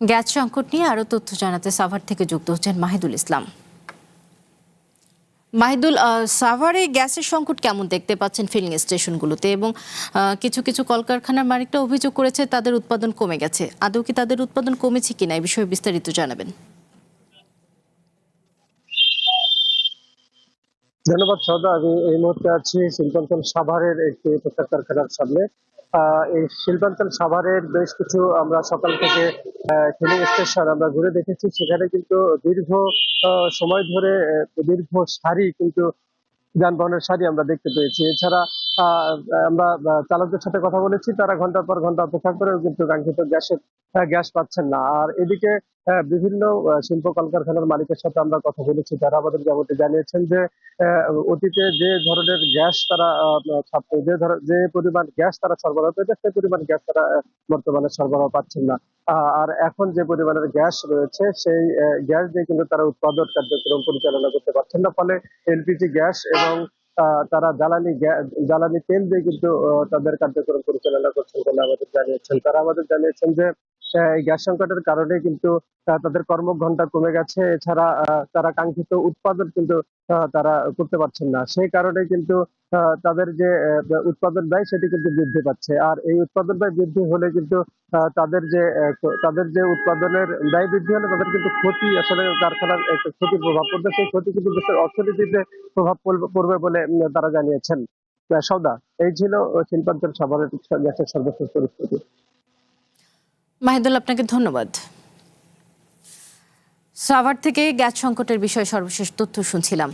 Gas সংকট নিয়ে আরো তথ্য জানাতে সাভার থেকে যুক্ত হচ্ছেন মাহিদুল ইসলাম। মাহিদুল, সাভারে গ্যাসের সংকট কেমন দেখতে পাচ্ছেন ফিলিং স্টেশনগুলোতে, এবং কিছু কিছু কলকারখানার মালিকরা অভিযোগ করেছে তাদের উৎপাদন কমে গেছে। আদৌ কি তাদের উৎপাদন কমেছে কিনা এই বিষয়ে বিস্তারিত জানাবেন। ধন্যবাদ সদা। আমি এই মুহূর্তে আছি শিল্পাঞ্চল সাভারের একটি পোশাক কারখানার সামনে। এই শিল্পাঞ্চল সাভারের বেশ কিছু আমরা সকাল থেকে ফিলিং স্টেশন আমরা ঘুরে দেখেছি। সেখানে কিন্তু দীর্ঘ সময় ধরে দীর্ঘ সারি কিন্তু যানবাহনের সারি আমরা দেখতে পেয়েছি। এছাড়া আমরা চালকদের সাথে কথা বলেছি, তারা ঘন্টার পর ঘন্টা অপেক্ষা করেও কিন্তু কাঙ্ক্ষিত গ্যাস পাচ্ছেন না। আর এদিকে বিভিন্ন শিল্প কলকারখানার মালিকের সাথে আমরা কথা বলেছি, তারা আমাদের যেমনটি জানিয়েছেন যে অতীতে যে ধরনের গ্যাস তারা যে পরিমাণ গ্যাস তারা সরবরাহ পেত, সেই পরিমাণ গ্যাস তারা বর্তমানে সরবরাহ পাচ্ছেন না। আর এখন যে পরিমাণের গ্যাস রয়েছে সেই গ্যাস দিয়ে কিন্তু তারা উৎপাদন কার্যক্রম পরিচালনা করতে পারছেন না। ফলে এলপিজি গ্যাস এবং তারা জ্বালানি তেল দিয়ে কিন্তু তাদের কার্যক্রম পরিচালনা করছেন বলে আমাদের জানিয়েছেন। তারা আমাদের জানিয়েছেন যে এই গ্যাস সংকটের কারণে কিন্তু তাদের কর্মঘণ্টা কমে গেছে। এছাড়া তারা কাঙ্ক্ষিত উৎপাদন কিন্তু তারা করতে পারছেন না। সেই কারণে কিন্তু তাদের যে উৎপাদন ব্যয় সেটি কিন্তু বৃদ্ধি পাচ্ছে। আর এই উৎপাদন ব্যয় বৃদ্ধি হলে কিন্তু তাদের যে উৎপাদনের ব্যয় বৃদ্ধি হলে তাদের কিন্তু ক্ষতি, আসলে কারখানার একটা ক্ষতির প্রভাব পড়বে। সেই ক্ষতি কিন্তু দেশের অর্থনীতিতে প্রভাব পড়বে বলে তারা জানিয়েছেন। সওদা, এই ছিল শিল্পাঞ্চল সাভারের গ্যাসের সর্বশেষ পরিস্থিতি। মাহিদুল, আপনাকে ধন্যবাদ। সাভার থেকে গ্যাস সংকটের বিষয়ে সর্বশেষ তথ্য শুনছিলাম।